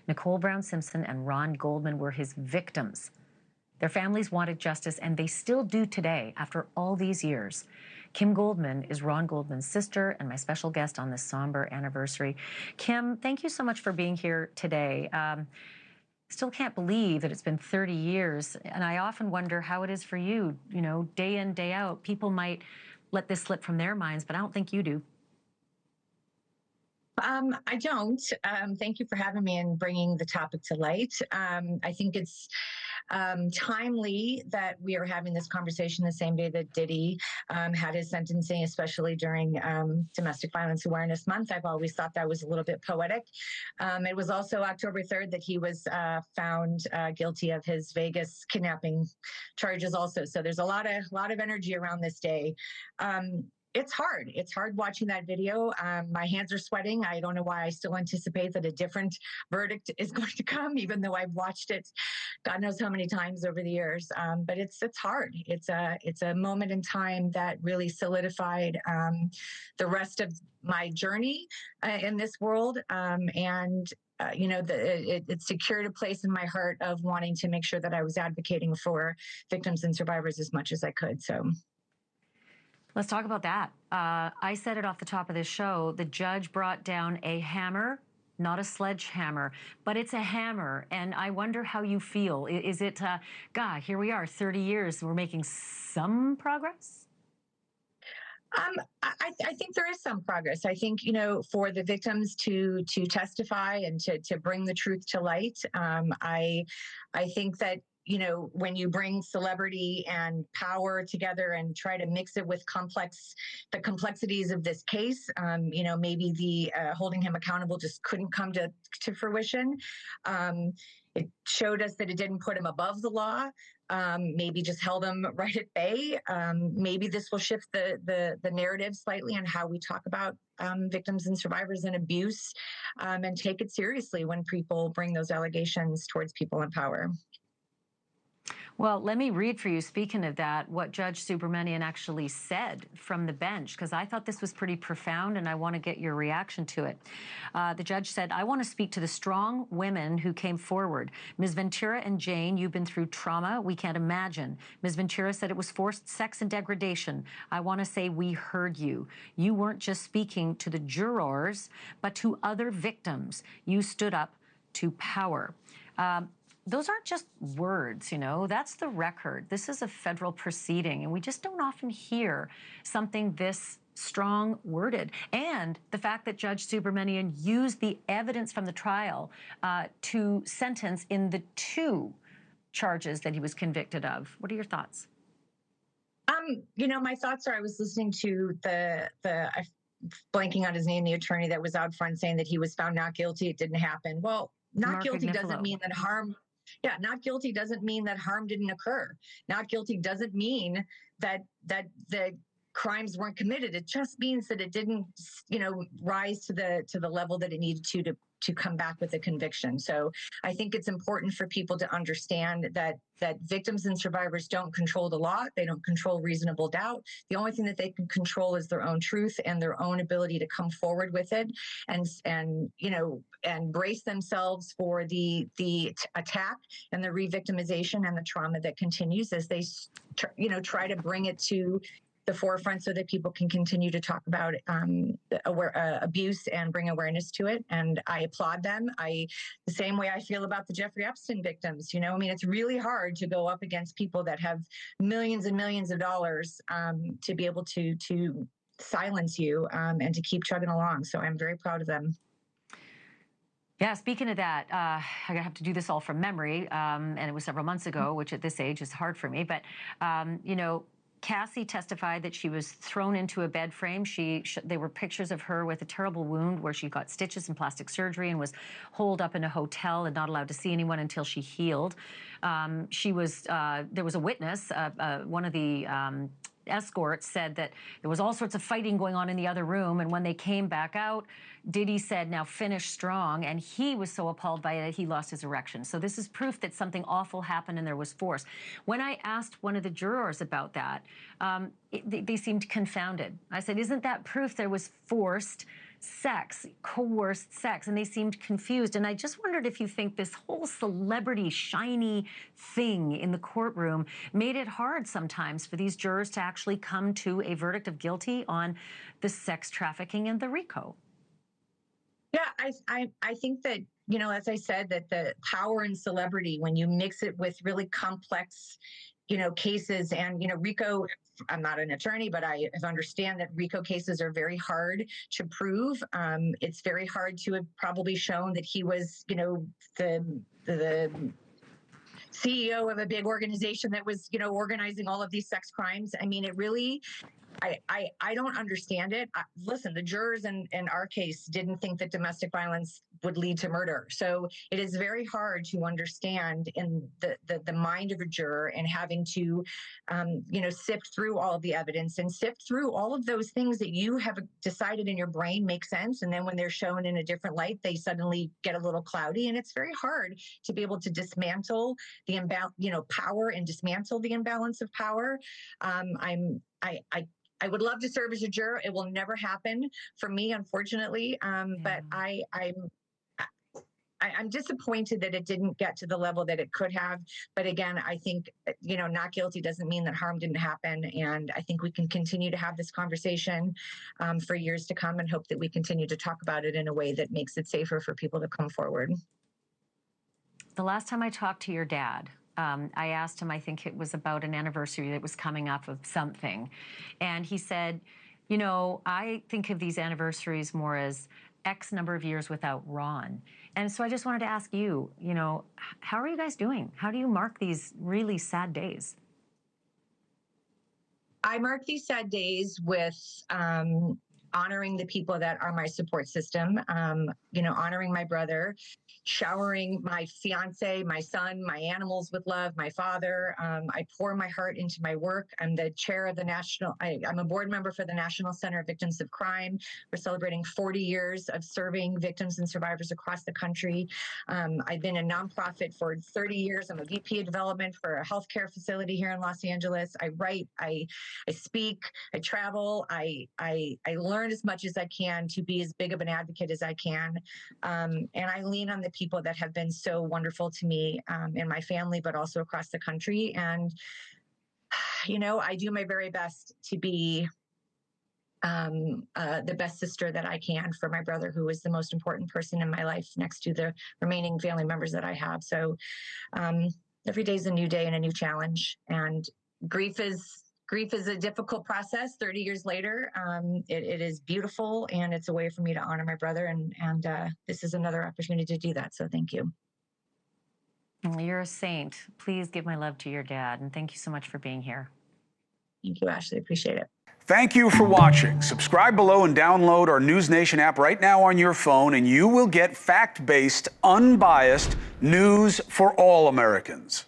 Nicole Brown Simpson and Ron Goldman were his victims. Their families wanted justice, and they still do today after all these years. Kim Goldman is Ron Goldman's sister and my special guest on this somber anniversary. Kim, thank you so much for being here today. Still can't believe that it's been 30 years, and I often wonder how it is for you. You know, day in, day out, people might let this slip from their minds, but I don't think you do. I don't. Thank you for having me and bringing the topic to light. I think it's timely that we are having this conversation the same day that Diddy had his sentencing, especially during Domestic Violence Awareness Month. I've always thought that was a little bit poetic. It was also October 3rd that he was found guilty of his Vegas kidnapping charges also. So there's a lot of energy around this day. It's hard. It's hard watching that video. My hands are sweating. I don't know why I still anticipate that a different verdict is going to come, even though I've watched it God knows how many times over the years. But it's hard. It's a moment in time that really solidified the rest of my journey in this world. You know, it secured a place in my heart of wanting to make sure that I was advocating for victims and survivors as much as I could. So. Let's talk about that. I said it off the top of this show. The judge brought down a hammer, not a sledgehammer, but it's a hammer. And I wonder how you feel. Is it, God, here we are, 30 years, we're making some progress? I think there is some progress. I think, you know, for the victims to testify and to bring the truth to light, I think that, you know, when you bring celebrity and power together and try to mix it with the complexities of this case, you know, maybe the holding him accountable just couldn't come to fruition. It showed us that it didn't put him above the law, maybe just held him right at bay. Maybe this will shift the narrative slightly on how we talk about victims and survivors and abuse, and take it seriously when people bring those allegations towards people in power. Well, let me read for you, speaking of that, what Judge Subramanian actually said from the bench, because I thought this was pretty profound, and I want to get your reaction to it. The judge said, I want to speak to the strong women who came forward. Ms. Ventura and Jane, you've been through trauma we can't imagine. Ms. Ventura said it was forced sex and degradation. I want to say we heard you. You weren't just speaking to the jurors, but to other victims. You stood up to power. Those aren't just words, you know, that's the record. This is a federal proceeding, and we just don't often hear something this strong worded. And the fact that Judge Subramanian used the evidence from the trial to sentence in the 2 charges that he was convicted of. What are your thoughts? You know, my thoughts are, I was listening to blanking on his name, the attorney that was out front saying that he was found not guilty, it didn't happen. Well, not guilty doesn't mean that harm. Yeah, not guilty doesn't mean that harm didn't occur. Not guilty doesn't mean that the crimes weren't committed. It just means that it didn't, you know, rise to the level that it needed to come back with a conviction. So I think it's important for people to understand that victims and survivors don't control the law. They don't control reasonable doubt. The only thing that they can control is their own truth and their own ability to come forward with it and you know, and brace themselves for the attack and the re-victimization and the trauma that continues as they, you know, try to bring it to the forefront so that people can continue to talk about abuse and bring awareness to it. And I applaud them. The same way I feel about the Jeffrey Epstein victims. You know, I mean, it's really hard to go up against people that have millions and millions of dollars to be able to silence you and to keep chugging along. So I'm very proud of them. Yeah, speaking of that, I have to do this all from memory, and it was several months ago, which at this age is hard for me. But, you know, Cassie testified that she was thrown into a bed frame. There were pictures of her with a terrible wound where she got stitches and plastic surgery and was holed up in a hotel and not allowed to see anyone until she healed. There was a witness, one of the escorts said that there was all sorts of fighting going on in the other room, and when they came back out, Diddy said, now finish strong, and he was so appalled by it he lost his erection. So this is proof that something awful happened and there was force. When I asked one of the jurors about that, they seemed confounded. I said, isn't that proof there was forced sex, coerced sex, and they seemed confused. And I just wondered if you think this whole celebrity, shiny thing in the courtroom made it hard sometimes for these jurors to actually come to a verdict of guilty on the sex trafficking and the RICO. Yeah, I think that, you know, as I said, that the power and celebrity, when you mix it with really complex, you know, cases, and, you know, RICO, I'm not an attorney, but I understand that RICO cases are very hard to prove. It's very hard to have probably shown that he was, you know, the CEO of a big organization that was, you know, organizing all of these sex crimes. I mean, it really, I don't understand it. Listen, the jurors in our case didn't think that domestic violence would lead to murder. So it is very hard to understand in the mind of a juror, and having to, you know, sift through all of the evidence and sift through all of those things that you have decided in your brain make sense. And then when they're shown in a different light, they suddenly get a little cloudy. And it's very hard to be able to dismantle the power, and dismantle the imbalance of power. I would love to serve as a juror. It will never happen for me, unfortunately. But I'm disappointed that it didn't get to the level that it could have. But again, I think, you know, not guilty doesn't mean that harm didn't happen. And I think we can continue to have this conversation for years to come, and hope that we continue to talk about it in a way that makes it safer for people to come forward. The last time I talked to your dad, I asked him, I think it was about an anniversary that was coming up of something. And he said, you know, I think of these anniversaries more as X number of years without Ron. And so I just wanted to ask you, you know, how are you guys doing? How do you mark these really sad days? I mark these sad days with honoring the people that are my support system, you know, honoring my brother, showering my fiance, my son, my animals with love, my father. I pour my heart into my work. I'm the chair of the I'm a board member for the National Center of Victims of Crime. We're celebrating 40 years of serving victims and survivors across the country. I've been a nonprofit for 30 years. I'm a VP of development for a healthcare facility here in Los Angeles. I write, I speak, I travel, I learn as much as I can to be as big of an advocate as I can. And I lean on the people that have been so wonderful to me and my family, but also across the country. And, you know, I do my very best to be the best sister that I can for my brother, who is the most important person in my life next to the remaining family members that I have. So every day is a new day and a new challenge. And grief is a difficult process 30 years later. It is beautiful, and it's a way for me to honor my brother. And this is another opportunity to do that. So thank you. Well, you're a saint. Please give my love to your dad. And thank you so much for being here. Thank you, Ashleigh. Appreciate it. Thank you for watching. Subscribe below and download our NewsNation app right now on your phone, and you will get fact-based, unbiased news for all Americans.